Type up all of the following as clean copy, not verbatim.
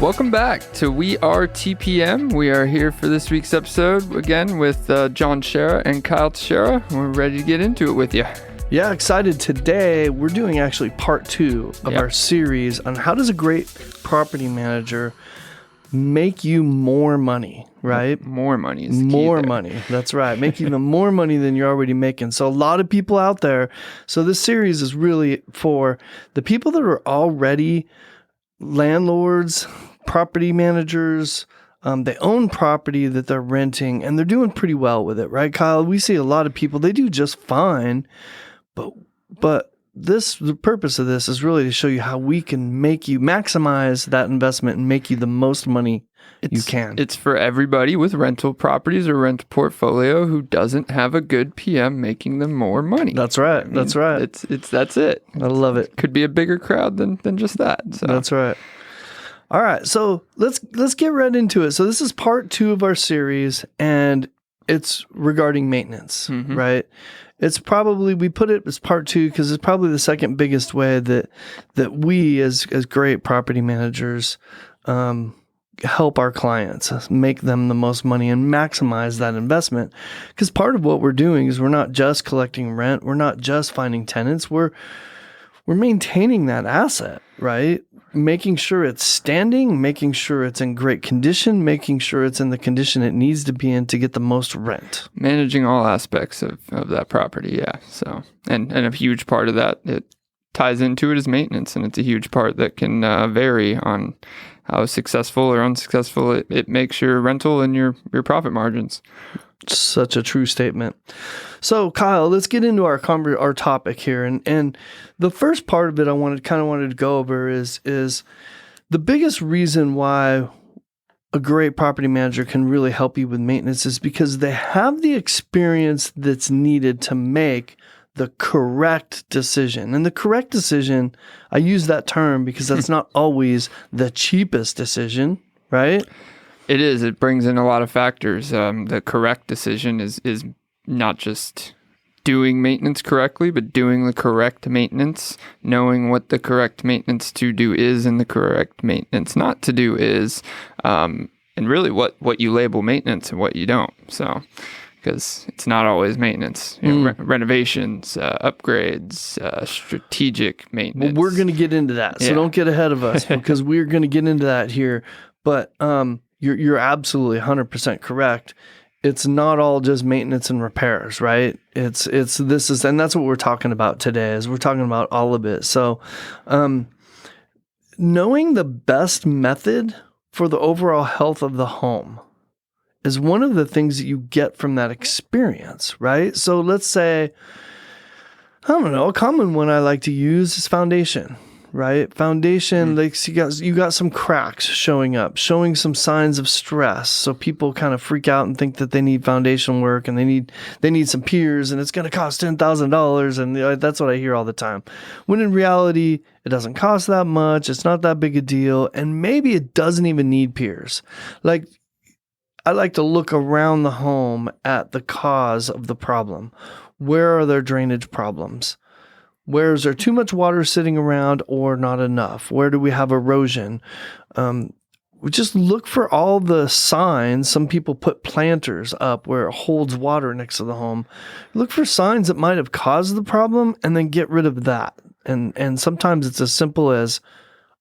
Welcome back to We Are TPM. We are here for this week's episode again with John Teixeira and Kyle Teixeira. We're ready to get into it with you. Yeah, excited. Today, we're doing actually part 2 of our series on how does a great property manager make you more money, right? More money is the key More there. money. That's right. Make even more money than you're already making. So a lot of people out there. So this series is really for the people that are already landlords, property managers. They own property that they're renting and they're doing pretty well with it, right, Kyle? We see a lot of people, they do just fine, but the purpose of this is really to show you how we can make you maximize that investment and make you the most money you can. It's for everybody with rental properties or rent portfolio who doesn't have a good PM making them more money. That's right. That's right. That's it. I love it. Could be a bigger crowd than just that. So. That's right. All right, so let's get right into it. So this is part 2 of our series, and it's regarding maintenance, right? It's probably, we put it as part 2 because it's probably the second biggest way that we as great property managers help our clients make them the most money and maximize that investment. Because part of what we're doing is we're not just collecting rent, we're not just finding tenants, we're maintaining that asset, right? Making sure it's standing, making sure it's in great condition, making sure it's in the condition it needs to be in to get the most rent. Managing all aspects of that property, yeah. So, and a huge part of that, it ties into it is maintenance, and it's a huge part that can vary on how successful or unsuccessful it makes your rental and your profit margins. Such a true statement. So, Kyle, let's get into our topic here, and the first part of it I wanted to go over is the biggest reason why a great property manager can really help you with maintenance is because they have the experience that's needed to make the correct decision. And the correct decision, I use that term because that's not always the cheapest decision, right? It is. It brings in a lot of factors. The correct decision is not just doing maintenance correctly, but doing the correct maintenance, knowing what the correct maintenance to do is and the correct maintenance not to do is, and really what you label maintenance and what you don't. So, because it's not always maintenance, renovations, upgrades, strategic maintenance. Well, we're going to get into that, so don't get ahead of us because we're going to get into that here. But you're absolutely 100% correct. It's not all just maintenance and repairs, right? And that's what we're talking about today. Is we're talking about all of it. So, knowing the best method for the overall health of the home is one of the things that you get from that experience, right? So let's say, I don't know, a common one I like to use is foundation. Right? Foundation, like you got some cracks showing up, showing some signs of stress. So people kind of freak out and think that they need foundation work and they need some piers and it's going to cost $10,000. And that's what I hear all the time. When in reality, it doesn't cost that much. It's not that big a deal. And maybe it doesn't even need piers. Like, I like to look around the home at the cause of the problem. Where are there drainage problems? Where is there too much water sitting around or not enough? Where do we have erosion? We just look for all the signs. Some people put planters up where it holds water next to the home. Look for signs that might have caused the problem and then get rid of that. And sometimes it's as simple as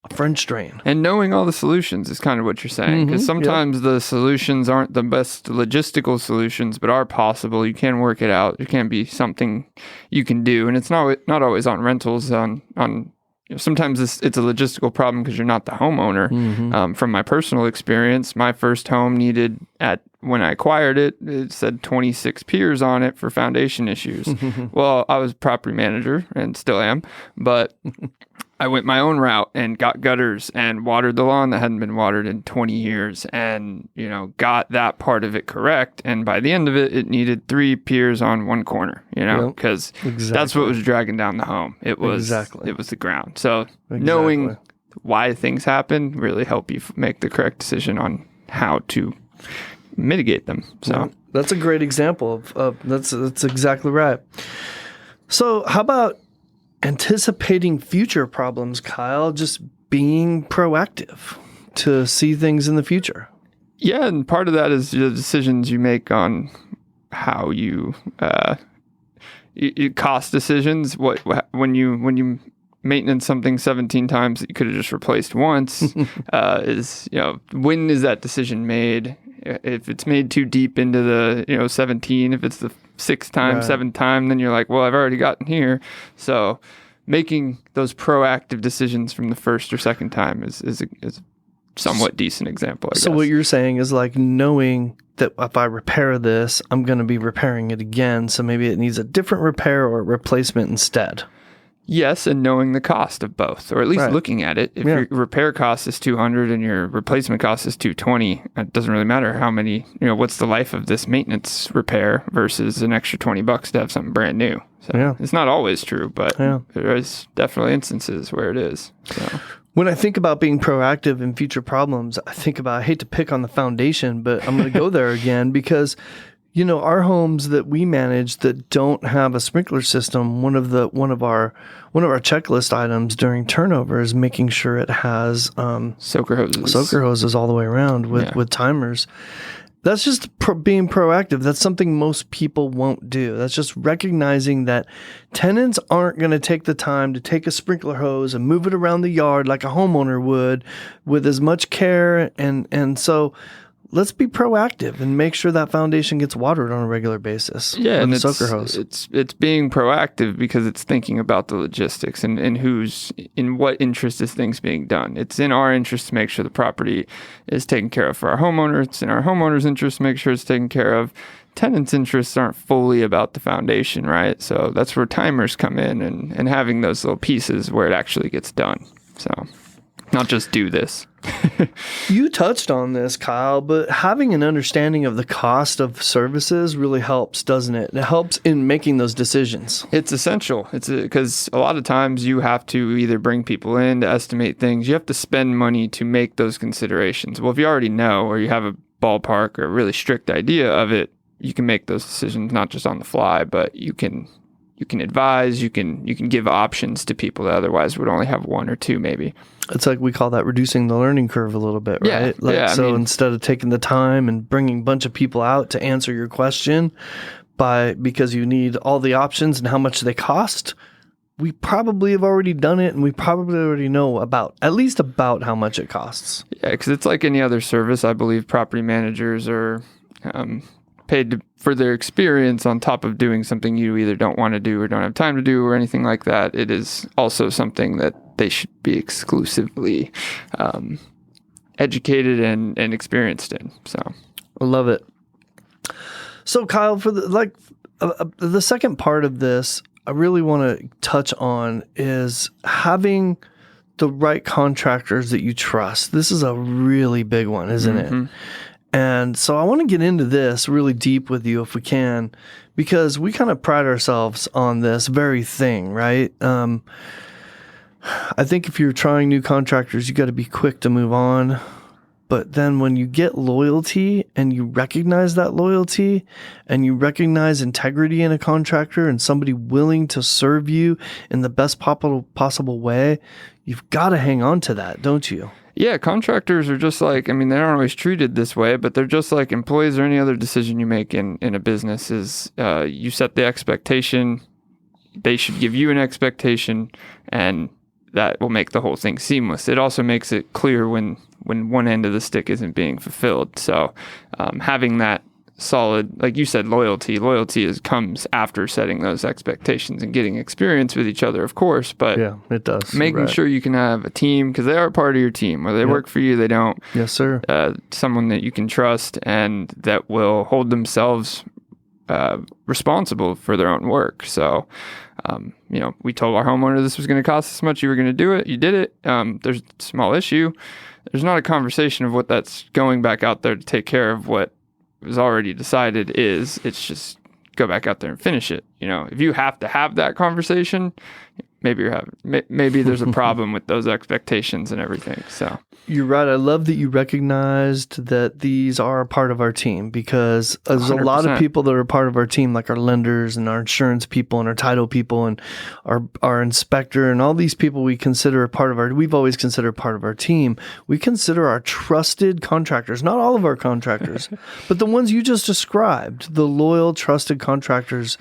a French drain. And knowing all the solutions is kind of what you're saying, because sometimes the solutions aren't the best logistical solutions, but are possible. You can work it out. It can be something you can do, and it's not always on rentals. Sometimes it's a logistical problem because you're not the homeowner. From my personal experience, my first home needed when I acquired it, it said 26 piers on it for foundation issues. Well, I was property manager and still am, but I went my own route and got gutters and watered the lawn that hadn't been watered in 20 years and, got that part of it correct. And by the end of it, it needed 3 piers on one corner, because that's what was dragging down the home. It was the ground. So knowing why things happen really help you make the correct decision on how to mitigate them. So that's a great example of that's exactly right. So how about anticipating future problems, Kyle? Just being proactive. to see things in the future. Yeah, and part of that is the decisions you make on how you cost decisions. When you maintenance something 17 times that you could have just replaced once, is, when is that decision made? If it's made too deep into the 17, if it's the sixth time, seventh time, then you're like, well, I've already gotten here. So making those proactive decisions from the first or second time is a somewhat decent example, I guess. So what you're saying is like knowing that if I repair this, I'm going to be repairing it again. So maybe it needs a different repair or replacement instead. Yes, and knowing the cost of both, or at least looking at it. If your repair cost is $200 and your replacement cost is $220, it doesn't really matter how many, what's the life of this maintenance repair versus an extra $20 to have something brand new. So it's not always true, but there is definitely instances where it is. So. When I think about being proactive in future problems, I hate to pick on the foundation, but I'm going to go there again because, our homes that we manage that don't have a sprinkler system, one of our checklist items during turnover is making sure it has soaker hoses all the way around with timers. That's just being proactive. That's something most people won't do. That's just recognizing that tenants aren't going to take the time to take a sprinkler hose and move it around the yard like a homeowner would with as much care. And so let's be proactive and make sure that foundation gets watered on a regular basis. Yeah, and soaker hose. It's being proactive because it's thinking about the logistics and in what interest is things being done. It's in our interest to make sure the property is taken care of for our homeowner. It's in our homeowner's interest to make sure it's taken care of. Tenants' interests aren't fully about the foundation, right? So that's where timers come in and having those little pieces where it actually gets done. So not just do this. You touched on this, Kyle, but having an understanding of the cost of services really helps, doesn't it? It helps in making those decisions. It's essential. It's because a lot of times you have to either bring people in to estimate things. You have to spend money to make those considerations. Well, if you already know or you have a ballpark or a really strict idea of it, you can make those decisions not just on the fly, but you can advise, you can give options to people that otherwise would only have one or two maybe. It's like we call that reducing the learning curve a little bit, right? Instead of taking the time and bringing a bunch of people out to answer your question because you need all the options and how much they cost, we probably have already done it and we probably already know at least about how much it costs. Yeah, because it's like any other service. I believe property managers are paid for their experience on top of doing something you either don't want to do or don't have time to do or anything like that. It is also something that they should be exclusively educated and experienced in. So I love it. So Kyle, for the second part of this, I really want to touch on is having the right contractors that you trust. This is a really big one, isn't it? And so I want to get into this really deep with you if we can, because we kind of pride ourselves on this very thing, right? I think if you're trying new contractors, you got to be quick to move on. But then when you get loyalty and you recognize that loyalty and you recognize integrity in a contractor and somebody willing to serve you in the best possible way, you've got to hang on to that, don't you? Yeah, contractors are just like, they aren't always treated this way, but they're just like employees or any other decision you make in a business is you set the expectation, they should give you an expectation, and that will make the whole thing seamless. It also makes it clear when one end of the stick isn't being fulfilled. So having that solid, like you said, loyalty comes after setting those expectations and getting experience with each other, of course, but yeah, it does. Making sure you can have a team, because they are part of your team, whether they work for you, they don't. Yes, sir. Someone that you can trust and that will hold themselves responsible for their own work. So, we told our homeowner this was going to cost this much, you were going to do it, you did it. There's a small issue. There's not a conversation of what that's going back out there to take care of what was already decided is. It's just go back out there and finish it. If you have to have that conversation, maybe there's a problem with those expectations and everything. So you're right. I love that you recognized that these are a part of our team, because there's 100%. a lot of people that are part of our team, like our lenders and our insurance people and our title people and our inspector and all these people we've always considered part of our team. We consider our trusted contractors, not all of our contractors, but the ones you just described, the loyal, trusted contractors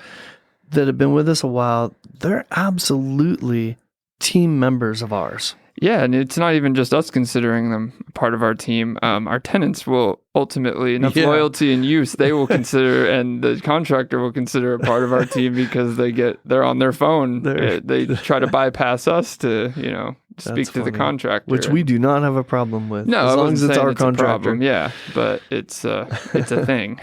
that have been with us a while. They're absolutely team members of ours. Yeah, and it's not even just us considering them part of our team. Our tenants will ultimately, enough loyalty and use, they will consider, and the contractor will consider a part of our team, because they're on their phone. They try to bypass us to, speak to the contractor, which we do not have a problem with. No, as long as it's our contractor. Yeah, but it's a thing.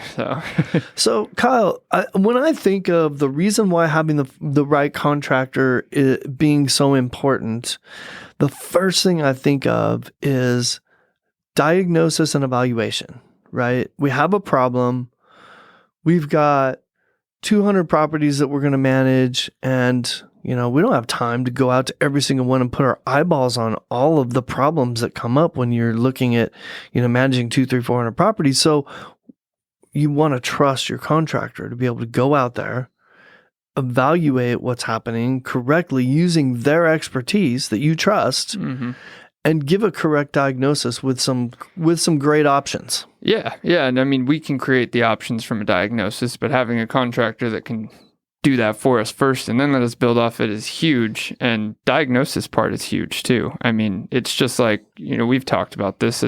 So Kyle, when I think of the reason why having the right contractor being so important, the first thing I think of is diagnosis and evaluation, right? We have a problem. We've got 200 properties that we're going to manage, and we don't have time to go out to every single one and put our eyeballs on all of the problems that come up when you're looking at, managing 200, 300, 400 properties. So you want to trust your contractor to be able to go out there, evaluate what's happening correctly using their expertise that you trust, and give a correct diagnosis with some great options. Yeah. And I mean, we can create the options from a diagnosis, but having a contractor that can do that for us first and then let us build off it is huge. And diagnosis part is huge too. I mean, it's just like, we've talked about this.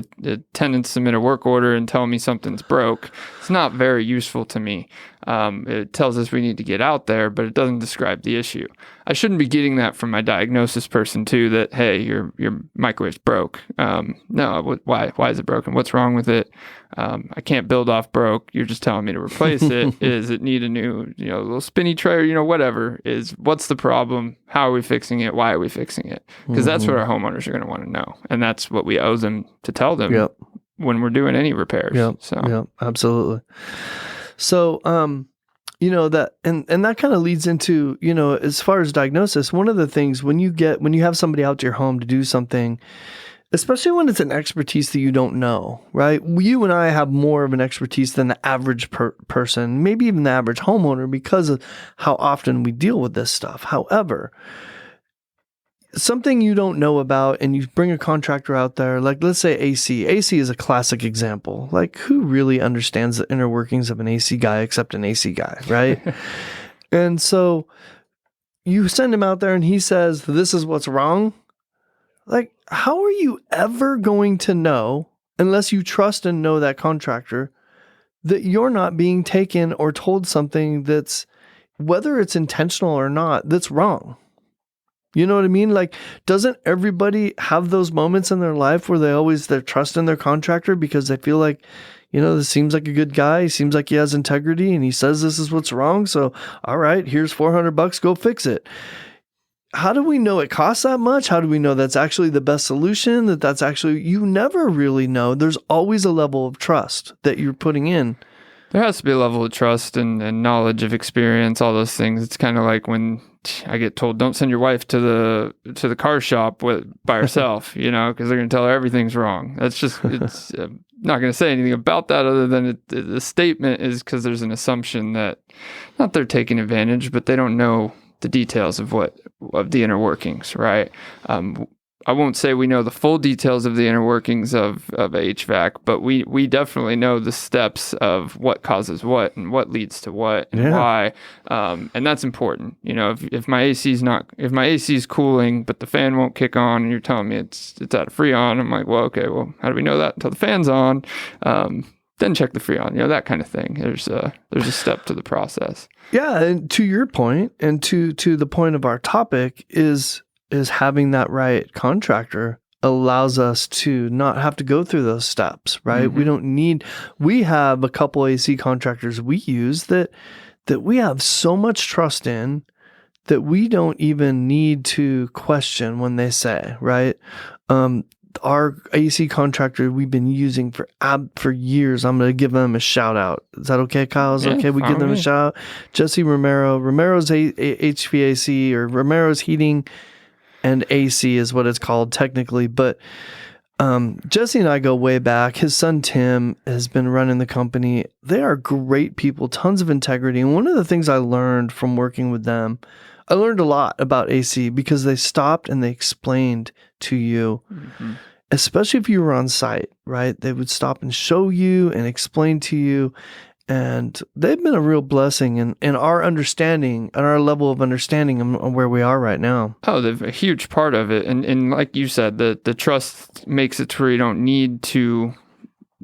Tenants submit a work order and tell me something's broke. It's not very useful to me. It tells us we need to get out there, but it doesn't describe the issue. I shouldn't be getting that from my diagnosis person too, that, hey, your microwave's broke. No, why is it broken? What's wrong with it? I can't build off broke. You're just telling me to replace it. Is it need a new, little spinny tray, or whatever? What's the problem? How are we fixing it? Why are we fixing it? Because that's what our homeowners are going to want to know. And that's what we owe them to tell them when we're doing any repairs. Yep, absolutely. So, that, and that kind of leads into, as far as diagnosis, one of the things when you have somebody out to your home to do something, especially when it's an expertise that you don't know, right? You and I have more of an expertise than the average person, maybe even the average homeowner, because of how often we deal with this stuff. However, something you don't know about and you bring a contractor out there, like let's say AC. AC is a classic example. Like, who really understands the inner workings of an AC guy except an AC guy, right? And so you send him out there and he says, this is what's wrong. Like, how are you ever going to know, unless you trust and know that contractor, that you're not being taken or told something that's, whether it's intentional or not, that's wrong? You know what I mean? Like, doesn't everybody have those moments in their life where they're trusting their contractor because they feel like, this seems like a good guy. He seems like he has integrity and he says this is what's wrong. So, all right, here's $400, go fix it. How do we know it costs that much? How do we know that's actually the best solution? That's actually, you never really know. There's always a level of trust that you're putting in. There has to be a level of trust and knowledge of experience, all those things. It's kind of like when I get told, don't send your wife to the car shop by herself, because they're going to tell her everything's wrong. That's just, it's not going to say anything about that other than the statement is because there's an assumption that, not they're taking advantage, but they don't know the details of the inner workings, right? I won't say we know the full details of the inner workings of HVAC, but we definitely know the steps of what causes what and what leads to what and why. And that's important. If my AC is cooling, but the fan won't kick on and you're telling me it's out of Freon, I'm like, well, okay, well, how do we know that until the fan's on? Then check the Freon, that kind of thing. There's a step to the process. Yeah. And to your point, and to the point of our topic is having that right contractor allows us to not have to go through those steps, right? Mm-hmm. We have a couple AC contractors we use that we have so much trust in that we don't even need to question when they say, right? our AC contractor we've been using for years. I'm going to give them a shout out. Is that okay, Kyle? Is it okay? We give them a shout out. Jesse Romero. Romero's HVAC or Romero's Heating and AC is what it's called technically. But Jesse and I go way back. His son Tim has been running the company. They are great people, tons of integrity. And one of the things I learned from working with them, I learned a lot about AC because they stopped and they explained to you, especially if you were on site, right? They would stop and show you and explain to you. And they've been a real blessing in our understanding and our level of understanding on where we are right now. Oh, they're a huge part of it. And like you said, the trust makes it to where you don't need to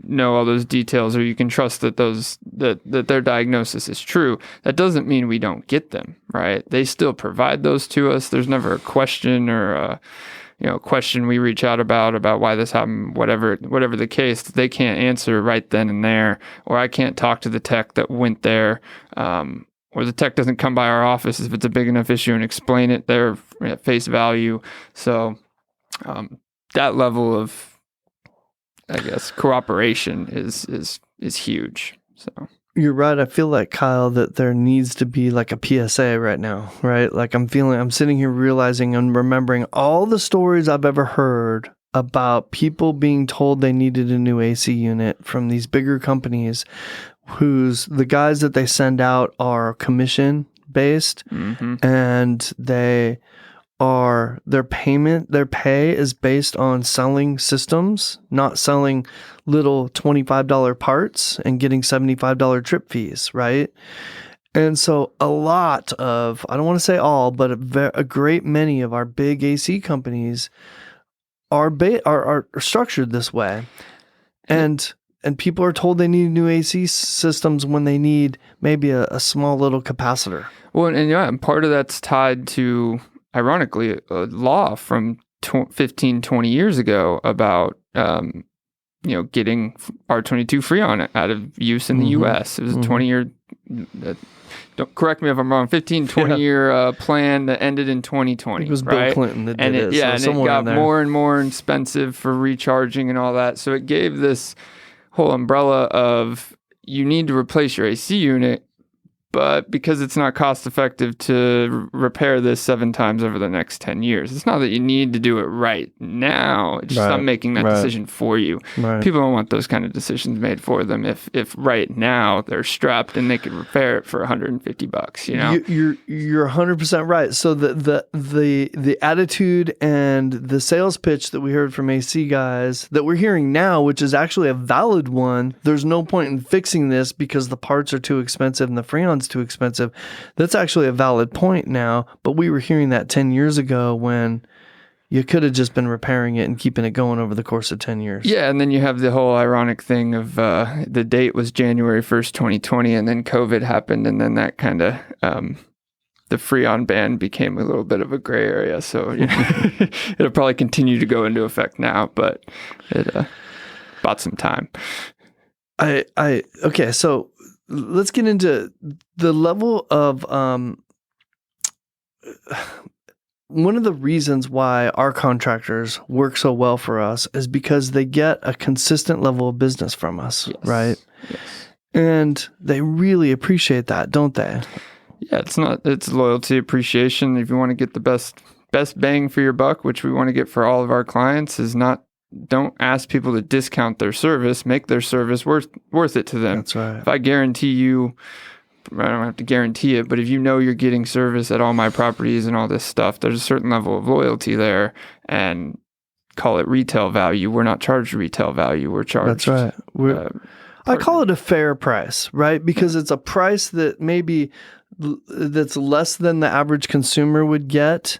know all those details, or you can trust that that their diagnosis is true. That doesn't mean we don't get them, right? They still provide those to us. There's never a question or a question we reach out about why this happened, whatever the case, they can't answer right then and there, or I can't talk to the tech that went there, or the tech doesn't come by our office if it's a big enough issue and explain it there at face value. So that level of, I guess, cooperation is huge. So. You're right. I feel like, Kyle, that there needs to be like a PSA right now, right? Like I'm sitting here realizing and remembering all the stories I've ever heard about people being told they needed a new AC unit from these bigger companies the guys that they send out are commission based, and their pay is based on selling systems, not selling little $25 parts and getting $75 trip fees, right? And so a lot of, I don't want to say all, but a great many of our big AC companies are structured this way. And people are told they need new AC systems when they need maybe a small little capacitor. Well, and part of that's tied to, ironically, a law from 15, 20 years ago about, getting R22 Freon out of use in the U.S. It was a 20-year, don't correct me if I'm wrong, 20-year plan that ended in 2020. It was right? Bill Clinton that did it. Yeah, and it got more and more expensive for recharging and all that. So it gave this whole umbrella of you need to replace your AC unit, but because it's not cost effective to repair this 7 times over the next 10 years, it's not that you need to do it right now. It's just I'm making that decision for you. Right. People don't want those kind of decisions made for them. If right now they're strapped and they could repair it for $150, You're 100% right. So the attitude and the sales pitch that we heard from AC guys that we're hearing now, which is actually a valid one, there's no point in fixing this because the parts are too expensive and the Freon's too expensive. That's actually a valid point now, but we were hearing that 10 years ago when you could have just been repairing it and keeping it going over the course of 10 years. Yeah, and then you have the whole ironic thing of the date was January 1st, 2020, and then COVID happened, and then that kind of the Freon ban became a little bit of a gray area. So it'll probably continue to go into effect now, but it bought some time. Okay, so let's get into the level of one of the reasons why our contractors work so well for us is because they get a consistent level of business from us, right? Yes. And they really appreciate that, don't they? Yeah, it's loyalty, appreciation. If you want to get the best bang for your buck, which we want to get for all of our clients, don't ask people to discount their service. Make their service worth it to them. That's right. If I guarantee you, I don't have to guarantee it, but if you know you're getting service at all my properties and all this stuff, there's a certain level of loyalty there, and call it retail value. We're not charged retail value. We're charged. That's right. I call it a fair price, right? Because it's a price that that's less than the average consumer would get,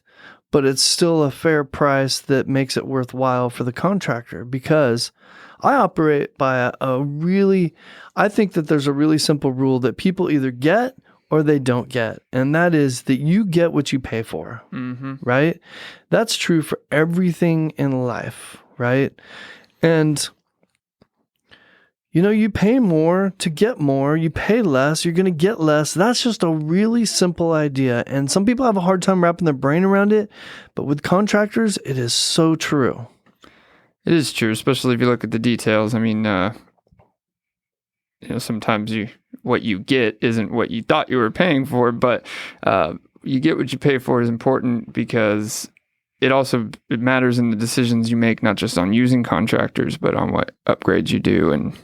but it's still a fair price that makes it worthwhile for the contractor, because I operate by I think that there's a really simple rule that people either get or they don't get. And that is that you get what you pay for, right? That's true for everything in life, right? And you pay more to get more. You pay less, you're going to get less. That's just a really simple idea. And some people have a hard time wrapping their brain around it. But with contractors, it is so true. It is true, especially if you look at the details. I mean, sometimes what you get isn't what you thought you were paying for, but you get what you pay for is important because it matters in the decisions you make, not just on using contractors, but on what upgrades you do and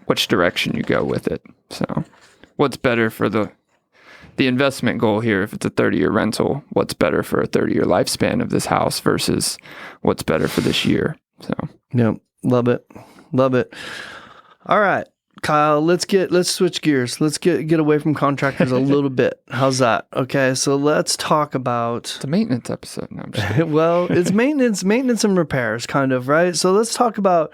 which direction you go with it. So what's better for the investment goal here? If it's a 30-year rental, what's better for a 30-year lifespan of this house versus what's better for this year? So yeah, love it. All right, Kyle, let's switch gears. Let's get away from contractors a little bit. How's that? Okay, so let's talk about it's a maintenance episode. No, I'm just kidding. Well, it's maintenance and repairs, kind of, right? So let's talk about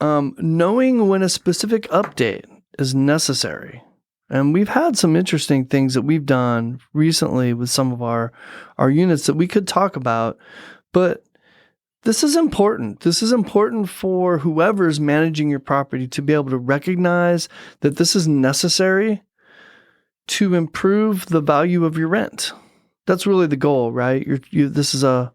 knowing when a specific update is necessary. And we've had some interesting things that we've done recently with some of our units that we could talk about, but this is important. This is important for whoever's managing your property to be able to recognize that this is necessary to improve the value of your rent. That's really the goal, right? This is a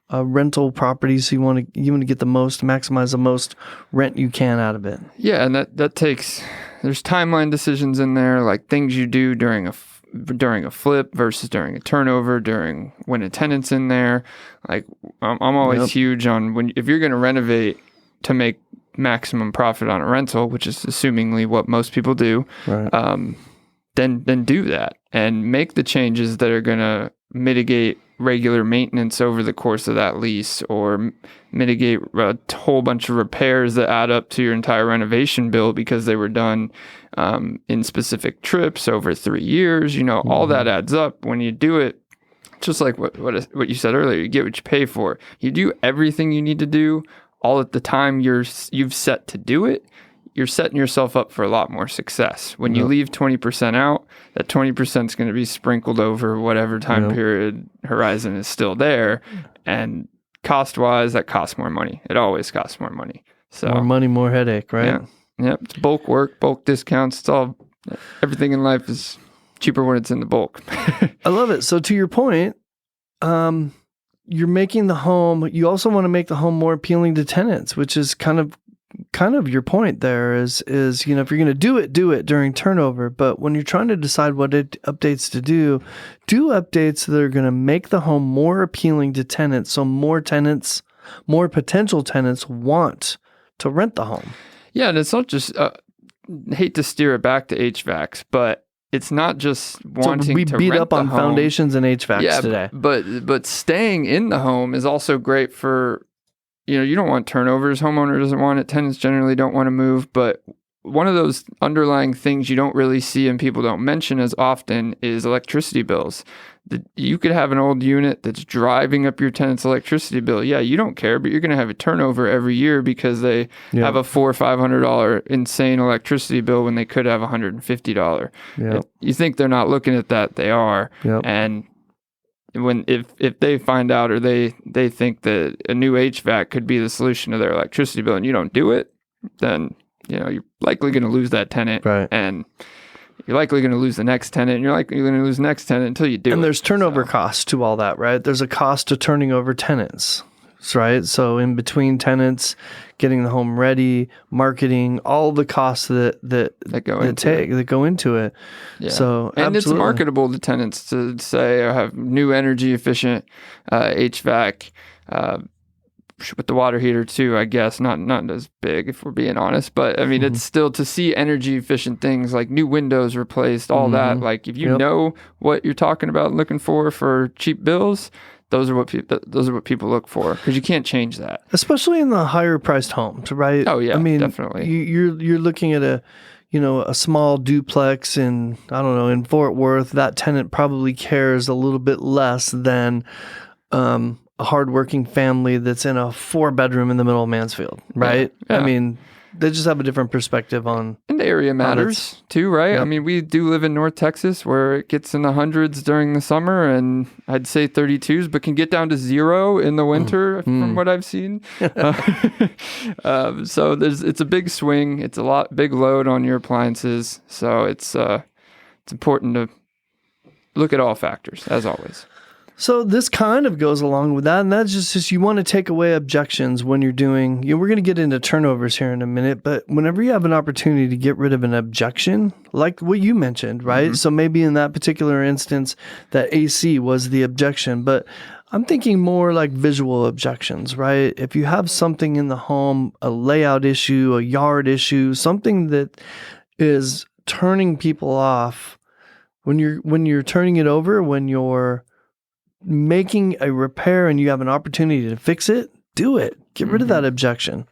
rental property, so you want to get the most, maximize the most rent you can out of it. Yeah, and that takes, there's timeline decisions in there, like things you do during a flip versus during a turnover, during when a tenant's in there. Like I'm always huge on if you're going to renovate to make maximum profit on a rental, which is assumingly what most people do, right. Then do that and make the changes that are going to mitigate regular maintenance over the course of that lease, or mitigate a whole bunch of repairs that add up to your entire renovation bill because they were done in specific trips over 3 years. All that adds up when you do it. Just like what you said earlier, you get what you pay for. You do everything you need to do all at the time you've set to do it. You're setting yourself up for a lot more success. When you leave 20% out, that 20% is going to be sprinkled over whatever time period horizon is still there. And cost-wise, that costs more money. It always costs more money. So more money, more headache, right? Yeah. Yep. It's bulk work, bulk discounts. Everything in life is cheaper when it's in the bulk. I love it. So to your point, you're making the home, you also want to make the home more appealing to tenants, which is kind of your point there is, if you're going to do it during turnover. But when you're trying to decide what updates to do updates that are going to make the home more appealing to tenants. So more potential tenants want to rent the home. Yeah. And it's not just, hate to steer it back to HVACs, but it's not just wanting to rent the home. We beat up on foundations and HVACs today. But staying in the home is also great for, you don't want turnovers. Homeowner doesn't want it. Tenants generally don't want to move. But one of those underlying things you don't really see and people don't mention as often is electricity bills. You could have an old unit that's driving up your tenant's electricity bill. Yeah, you don't care, but you're going to have a turnover every year because they have a $400 or $500 insane electricity bill when they could have $150. Yep. You think they're not looking at that? They are. Yep. And if they find out, or they think that a new HVAC could be the solution to their electricity bill, and you don't do it, then you're likely going to lose that tenant, right? And you're likely going to lose the next tenant, and you're likely going to lose the next tenant until you do. And there's turnover costs to all that, right? There's a cost to turning over tenants, right? So in between tenants, getting the home ready, marketing, all the costs that go into it. Yeah. So and absolutely. It's marketable to tenants to say I have new energy efficient HVAC with the water heater too. I guess not as big if we're being honest, but I mean it's still to see energy efficient things like new windows replaced, all that. Like if you know what you're talking about, and looking for cheap bills. Those are what people look for, because you can't change that, especially in the higher priced homes, right? Oh yeah, I mean, definitely. You're looking at a small duplex in Fort Worth. That tenant probably cares a little bit less than a hardworking family that's in a 4-bedroom in the middle of Mansfield, right? Yeah. I mean, they just have a different perspective on. And the area matters too, right? Yep. I mean, we do live in North Texas where it gets in the hundreds during the summer, and I'd say 32s, but can get down to 0 in the winter from what I've seen. So it's a big swing. It's big load on your appliances. So it's important to look at all factors, as always. So this kind of goes along with that, and that's just you want to take away objections when you're doing. We're going to get into turnovers here in a minute, but whenever you have an opportunity to get rid of an objection, like what you mentioned, right? So maybe in that particular instance, that AC was the objection, but I'm thinking more like visual objections, right? If you have something in the home, a layout issue, a yard issue, something that is turning people off when you're turning it over, when you're making a repair and you have an opportunity to fix it, do it. Get rid of that objection.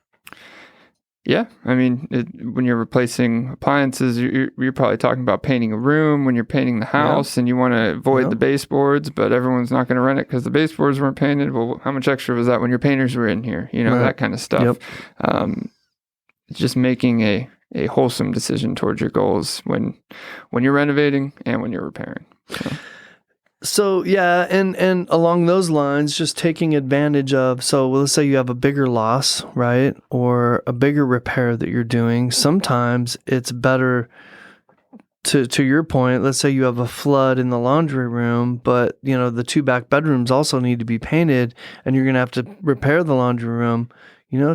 Yeah. I mean, when you're replacing appliances, you're probably talking about painting a room when you're painting the house and you want to avoid the baseboards, but everyone's not going to rent it because the baseboards weren't painted. Well, how much extra was that when your painters were in here? That kind of stuff. Just making a wholesome decision towards your goals when you're renovating and when you're repairing. So yeah, and along those lines, just taking advantage of, let's say you have a bigger loss, right? Or a bigger repair that you're doing. Sometimes it's better to your point, let's say you have a flood in the laundry room, but the 2 back bedrooms also need to be painted and you're going to have to repair the laundry room.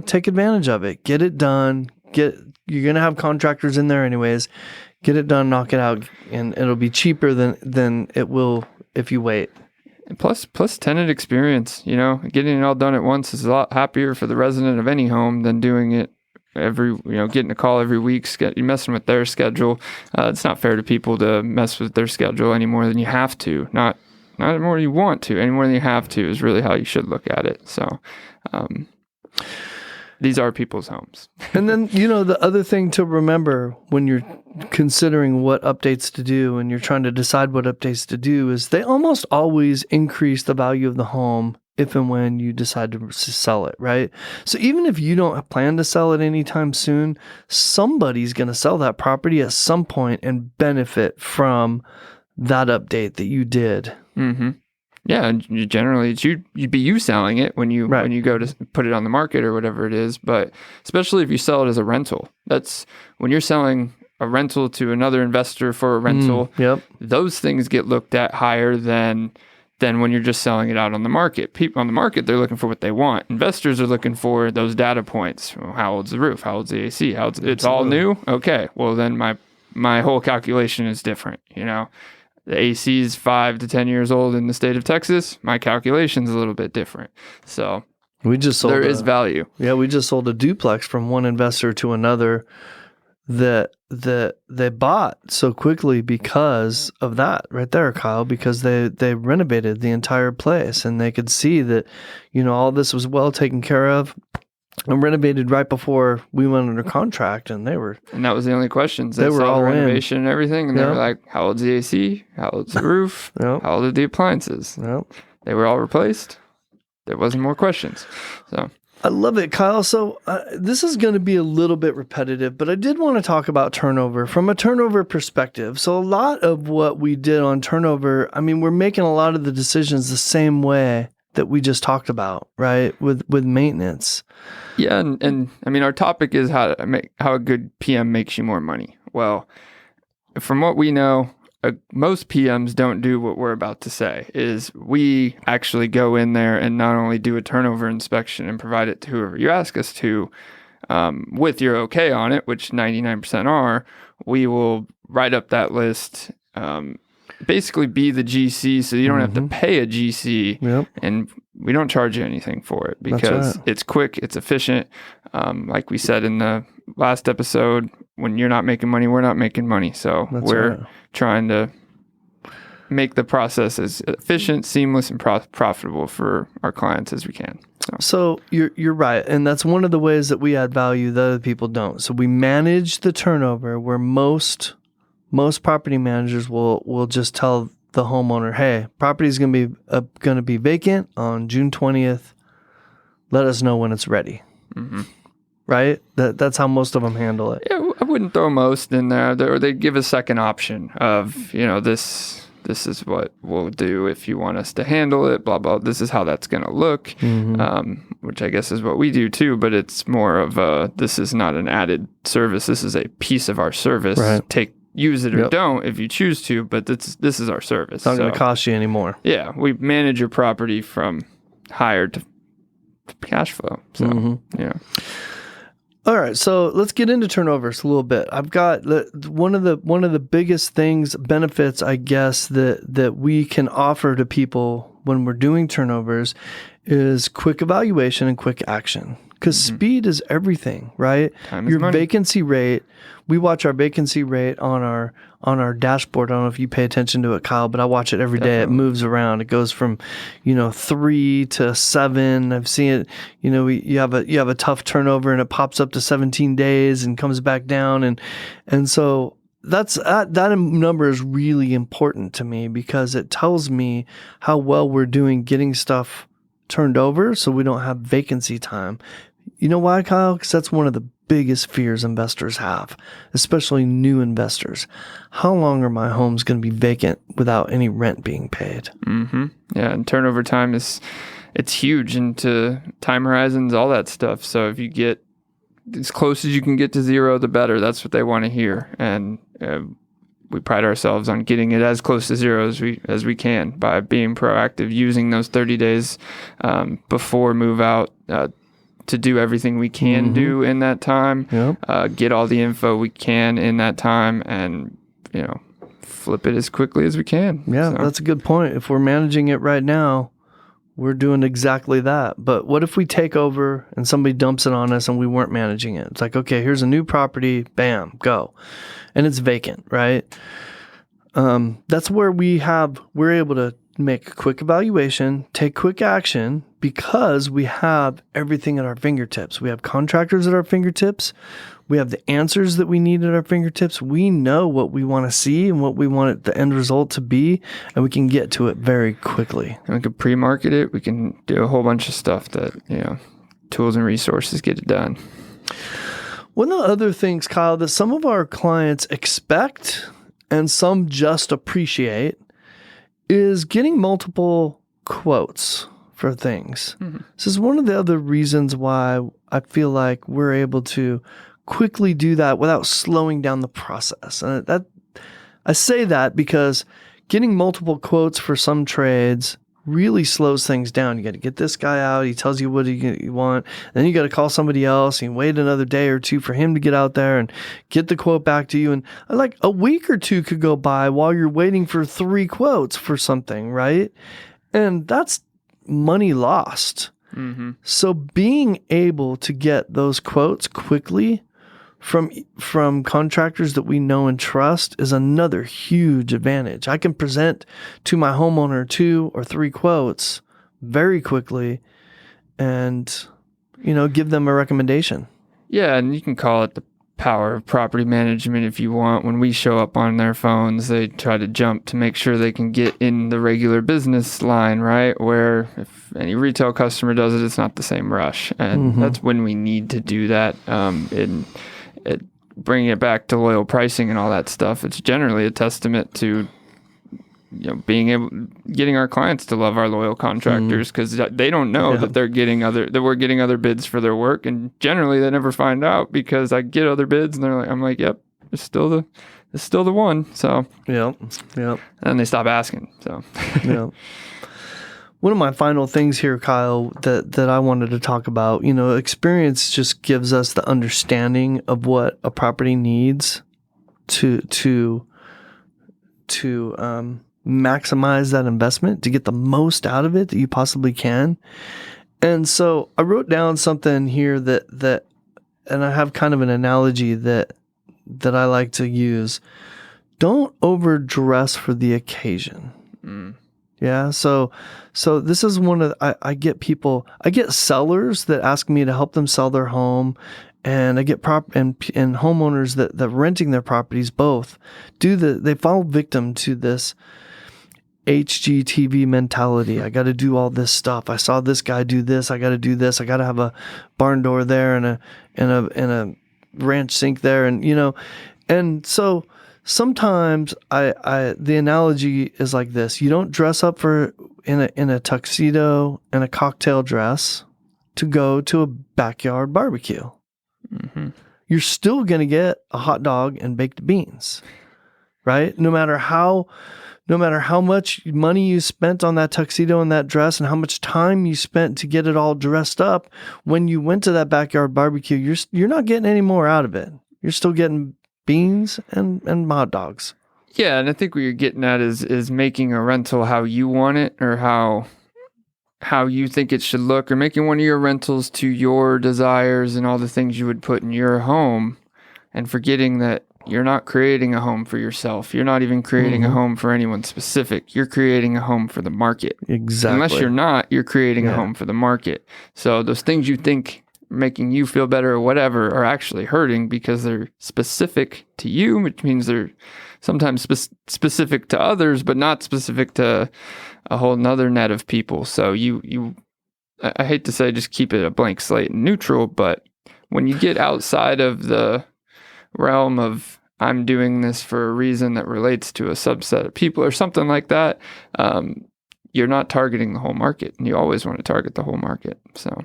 Take advantage of it. Get it done. You're going to have contractors in there anyways. Get it done, knock it out, and it'll be cheaper than it will if you wait. Plus tenant experience, getting it all done at once is a lot happier for the resident of any home than doing it getting a call every week, you're messing with their schedule. It's not fair to people to mess with their schedule any more than you have to. Not any more than you want to, any more than you have to is really how you should look at it. So, these are people's homes. And then, the other thing to remember when you're considering what updates to do and you're trying to decide what updates to do is they almost always increase the value of the home if and when you decide to sell it, right? So even if you don't plan to sell it anytime soon, somebody's going to sell that property at some point and benefit from that update that you did. Mm-hmm. Yeah, and generally you'd be you selling it when you go to put it on the market or whatever it is, but especially if you sell it as a rental. That's when you're selling a rental to another investor for a rental. Those things get looked at higher than when you're just selling it out on the market. People on the market, they're looking for what they want. Investors are looking for those data points. Well, how old's the roof? How old's the AC? It's all new? Okay, well then my whole calculation is different, The AC is 5 to 10 years old in the state of Texas. My calculation's a little bit different. So we just sold there is value. Yeah, we just sold a duplex from one investor to another that they bought so quickly because of that right there, Kyle, because they renovated the entire place and they could see that, all this was well taken care of. And renovated right before we went under contract, and that was the only questions. They were all renovation and everything, and they were like, "How old's the AC? How old's the roof? How old are the appliances?" They were all replaced. There wasn't more questions. So I love it, Kyle. So this is going to be a little bit repetitive, but I did want to talk about turnover from a turnover perspective. So a lot of what we did on turnover, we're making a lot of the decisions the same way that we just talked about, right? With maintenance. Yeah, and our topic is how a good PM makes you more money. Well, from what we know, most PMs don't do what we're about to say. Is we actually go in there and not only do a turnover inspection and provide it to whoever you ask us to, with your okay on it, which 99% are, we will write up that list. Basically be the GC so you don't have to pay a GC and we don't charge you anything for it because it's quick, it's efficient. Like we said in the last episode, when you're not making money, we're not making money. So we're trying to make the process as efficient, seamless, and profitable for our clients as we can. So you're right. And that's one of the ways that we add value that other people don't. So we manage the turnover where most property managers will just tell the homeowner, "Hey, property is going to be vacant on June 20th. Let us know when it's ready." Mm-hmm. Right? That's how most of them handle it. Yeah, I wouldn't throw most in there. Or they give a second option of, this is what we'll do if you want us to handle it. Blah blah. This is how that's going to look. Mm-hmm. Which I guess is what we do too. But it's more of this is not an added service. This is a piece of our service. Right. use it or don't if you choose to, but this is our service. It's not going to cost you anymore. Yeah, we manage your property from hire to cash flow. So, yeah. All right, so let's get into turnovers a little bit. I've got one of the biggest benefits, I guess, that we can offer to people when we're doing turnovers is quick evaluation and quick action. Because speed is everything, right? Time is money. Vacancy rate. We watch our vacancy rate on our dashboard. I don't know if you pay attention to it, Kyle, but I watch it every day. It moves around. It goes from 3 to 7. I've seen it. You have a tough turnover and it pops up to 17 days and comes back down, and so that number is really important to me because it tells me how well we're doing getting stuff turned over, so we don't have vacancy time. You know why, Kyle? Because that's one of the biggest fears investors have, especially new investors. How long are my homes going to be vacant without any rent being paid? Yeah, and turnover time it's huge into time horizons, all that stuff. So if you get as close as you can get to zero, the better. That's what they want to hear, and we pride ourselves on getting it as close to zero as we can by being proactive, using those 30 days before move out to do everything we can do in that time, get all the info we can in that time, and flip it as quickly as we can. Yeah, so. That's a good point. If we're managing it right now, we're doing exactly that. But what if we take over and somebody dumps it on us and we weren't managing it? It's like, okay, here's a new property, bam, go. And it's vacant, right? That's where we're able to make a quick evaluation, take quick action, because we have everything at our fingertips. We have contractors at our fingertips. We have the answers that we need at our fingertips. We know what we want to see and what we want the end result to be, and we can get to it very quickly. And we can pre-market it. We can do a whole bunch of stuff that, tools and resources get it done. One of the other things, Kyle, that some of our clients expect and some just appreciate is getting multiple quotes for things. This is one of the other reasons why I feel like we're able to quickly do that without slowing down the process. And I say that because getting multiple quotes for some trades really slows things down. You got to get this guy out. He tells you what you want. Then you got to call somebody else and wait another day or two for him to get out there and get the quote back to you. And like a week or two could go by while you're waiting for 3 quotes for something, right? And that's money lost. So being able to get those quotes quickly from contractors that we know and trust is another huge advantage. I can present to my homeowner 2 or 3 quotes very quickly and, give them a recommendation. Yeah, and you can call it the power of property management if you want. When we show up on their phones, they try to jump to make sure they can get in the regular business line, right? Where if any retail customer does it, it's not the same rush. And that's when we need to do that. Bringing it back to loyal pricing and all that stuff, it's generally a testament to getting our clients to love our loyal contractors, because they don't know that we're getting other bids for their work, and generally they never find out because I get other bids and I'm like, yep, it's still the one. So and they stop asking. So One of my final things here, Kyle, that I wanted to talk about, experience just gives us the understanding of what a property needs to maximize that investment, to get the most out of it that you possibly can. And so I wrote down something here that and I have kind of an analogy that I like to use. Don't overdress for the occasion. Yeah. So this is one of I get sellers that ask me to help them sell their home, and I get and homeowners that renting their properties both they fall victim to this HGTV mentality. I got to do all this stuff. I saw this guy do this. I got to do this. I got to have a barn door there and a ranch sink there, and so. Sometimes the analogy is like this: you don't dress up in a tuxedo and a cocktail dress to go to a backyard barbecue. You're still going to get a hot dog and baked beans. right? No matter how much money you spent on that tuxedo and that dress and how much time you spent to get it all dressed up, when you went to that backyard barbecue, you're not getting any more out of it. You're still getting beans and hot dogs. Yeah, and I think what you're getting at is making a rental how you want it, or how you think it should look, or making one of your rentals to your desires and all the things you would put in your home, and forgetting that you're not creating a home for yourself. You're not even creating a home for anyone specific. You're creating a home for the market. Exactly. Unless you're not, you're creating a home for the market. So those things you think making you feel better or whatever are actually hurting because they're specific to you, which means they're sometimes specific to others, but not specific to a whole nother net of people. So I hate to say just keep it a blank slate and neutral, but when you get outside of the realm of I'm doing this for a reason that relates to a subset of people or something like that, you're not targeting the whole market, and you always want to target the whole market. So,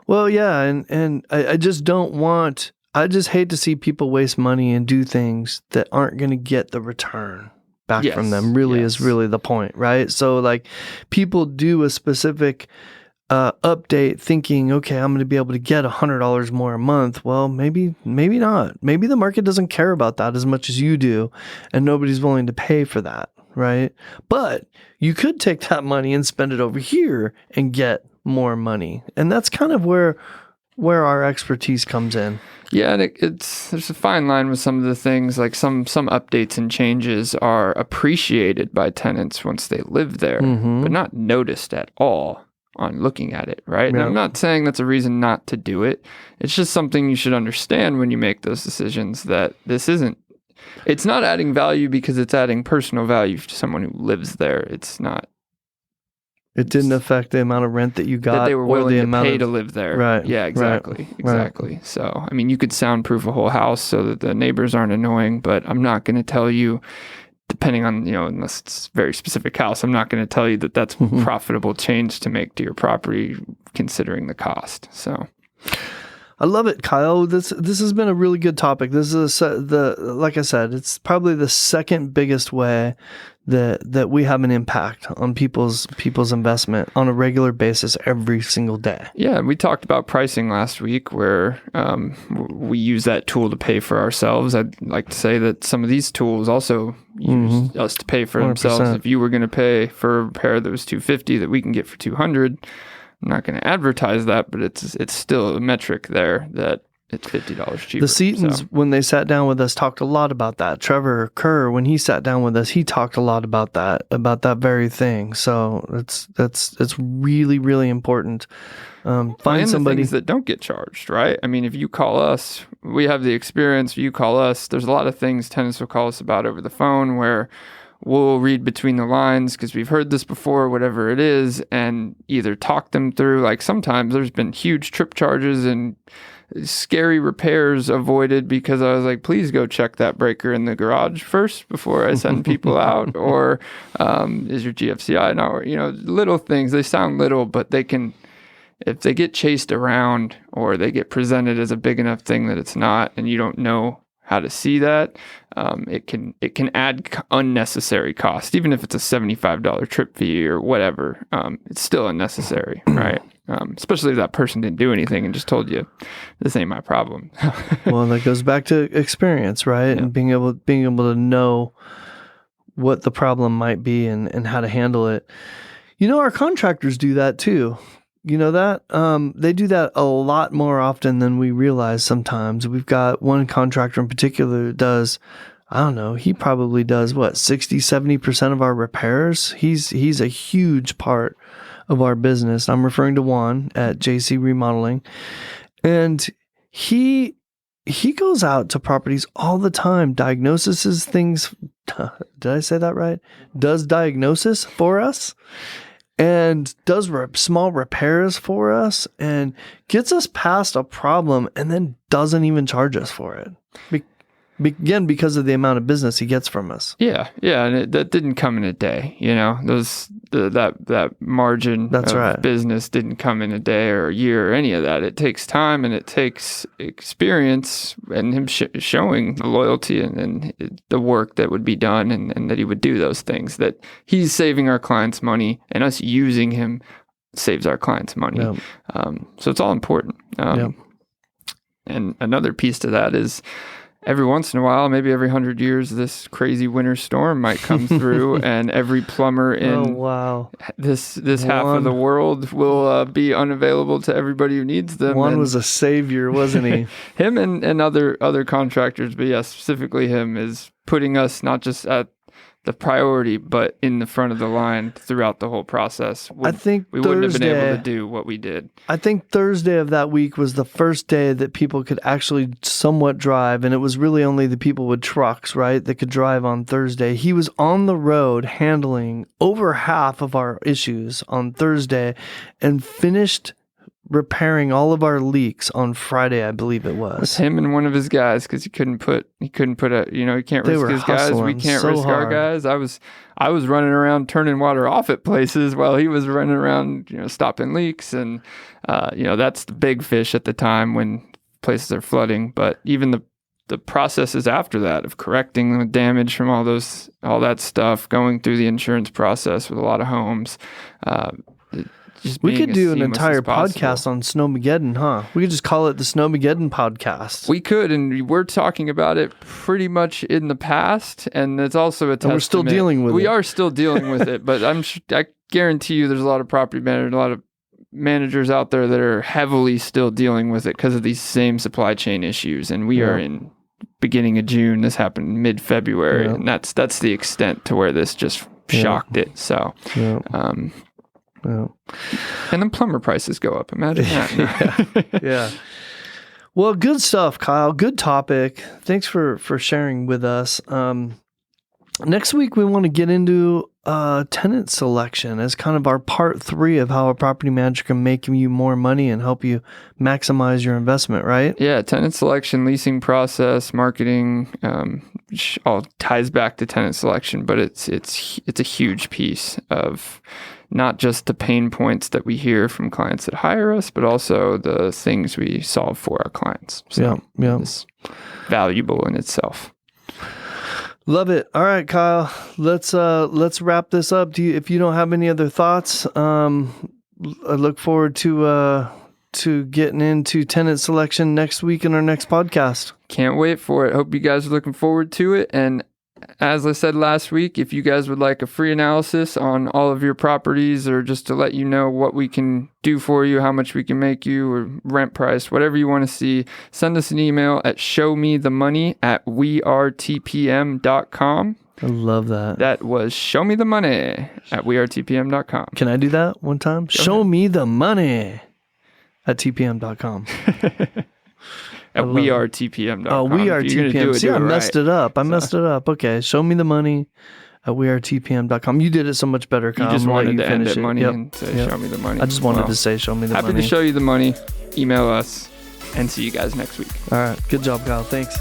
well, yeah, and I just don't want. I just hate to see people waste money and do things that aren't going to get the return back from them. Really is really the point, right? So, like, people do a specific update thinking, okay, I'm going to be able to get $100 more a month. Well, maybe not. Maybe the market doesn't care about that as much as you do, and nobody's willing to pay for that, right? But you could take that money and spend it over here and get more money, and that's kind of where our expertise comes in. Yeah, and there's a fine line with some of the things, like some updates and changes are appreciated by tenants once they live there, but not noticed at all on looking at it, right? And I'm not saying that's a reason not to do it. It's just something you should understand when you make those decisions, that it's not adding value because it's adding personal value to someone who lives there. It's not. It didn't affect the amount of rent that you got, that they were willing or the to pay to live there. Right. Yeah, exactly. Right. So, I mean, you could soundproof a whole house so that the neighbors aren't annoying, but I'm not going to tell you, depending on, unless it's a very specific house, I'm not going to tell you that that's a profitable change to make to your property considering the cost. So I love it, Kyle. This has been a really good topic. This is like I said, it's probably the second biggest way that we have an impact on people's investment on a regular basis every single day. Yeah, we talked about pricing last week, where we use that tool to pay for ourselves. I'd like to say that some of these tools also use us to pay for 100%. Themselves. If you were going to pay for a repair that was $250 that we can get for $200, I'm not going to advertise that, but it's still a metric there that it's $50 cheaper. The Seatons, when they sat down with us, talked a lot about that. Trevor Kerr, when he sat down with us, he talked a lot about that very thing. So it's really, really important. Find somebody things that don't get charged, right? I mean, if you call us, we have the experience. If you call us, there's a lot of things tenants will call us about over the phone where we'll read between the lines because we've heard this before, whatever it is, and either talk them through. Like sometimes there's been huge trip charges and scary repairs avoided because I was like, please go check that breaker in the garage first before I send people out. Or is your GFCI not, little things. They sound little, but they can, if they get chased around or they get presented as a big enough thing that it's not, and you don't know how to see that, it can add unnecessary cost. Even if it's a $75 trip fee or whatever, it's still unnecessary, right? Especially if that person didn't do anything and just told you, this ain't my problem. Well, that goes back to experience, right? Yeah. And being able to know what the problem might be and how to handle it. Our contractors do that too. You know that? They do that a lot more often than we realize sometimes. We've got one contractor in particular that does, I don't know, he probably does 60-70% of our repairs. He's a huge part of our business. I'm referring to Juan at JC Remodeling. And he goes out to properties all the time, diagnoses things. Did I say that right? Does diagnosis for us. And does small repairs for us and gets us past a problem and then doesn't even charge us for it. Again, because of the amount of business he gets from us. Yeah. And that didn't come in a day. that margin That's of right. business didn't come in a day or a year or any of that. It takes time and it takes experience, and him showing the loyalty and the work that would be done, and that he would do those things, that he's saving our clients money, and us using him saves our clients money. Yeah. So it's all important. And another piece to that is, every once in a while, maybe every 100 years, this crazy winter storm might come through, and every plumber in this half of the world will be unavailable to everybody who needs them. One was a savior, wasn't he? Him and other contractors, but yeah, specifically him, is putting us not just at the priority, but in the front of the line throughout the whole process. I think we wouldn't have been able to do what we did. I think Thursday of that week was the first day that people could actually somewhat drive, and it was really only the people with trucks, right, that could drive on Thursday. He was on the road handling over half of our issues on Thursday and finished repairing all of our leaks on Friday, I believe it was. With him and one of his guys, because he couldn't put he can't risk his guys. We can't risk our guys. I was running around turning water off at places while he was running around, stopping leaks, and that's the big fish at the time when places are flooding. But even the processes after that of correcting the damage from all that stuff, going through the insurance process with a lot of homes. We could do an entire podcast on Snowmageddon, huh? We could just call it the Snowmageddon podcast. We could, and we're talking about it pretty much in the past, and it's also a testament. And we're still dealing with it. We are still dealing with it, but I guarantee you there's a lot of property managers, a lot of managers out there that are heavily still dealing with it because of these same supply chain issues, and we are in beginning of June. This happened mid-February, and that's the extent to where this just shocked it. So, and then plumber prices go up. Imagine that. Yeah. Well, good stuff, Kyle. Good topic. Thanks for sharing with us. Next week, we want to get into tenant selection as kind of our part 3 of how a property manager can make you more money and help you maximize your investment, right? Yeah, tenant selection, leasing process, marketing, which all ties back to tenant selection, but it's a huge piece of not just the pain points that we hear from clients that hire us, but also the things we solve for our clients. So it's valuable in itself. Love it. All right, Kyle, let's wrap this up. If you don't have any other thoughts, I look forward to getting into tenant selection next week in our next podcast. Can't wait for it. Hope you guys are looking forward to it. And as I said last week, if you guys would like a free analysis on all of your properties, or just to let you know what we can do for you, how much we can make you, or rent price, whatever you want to see, send us an email at showmethemoney@wearetpm.com. I love that. That was showmethemoney@wearetpm.com. Can I do that one time? Show me the money at tpm.com. At wearetpm.com. Oh, wearetpm. See, I messed it up. I messed it up. Okay. Show me the money at wearetpm.com. You did it so much better, Kyle. You just wanted to end at money and say, show me the money. I just wanted to say, show me the money. Happy to show you the money. Email us, and see you guys next week. All right. Good job, Kyle. Thanks.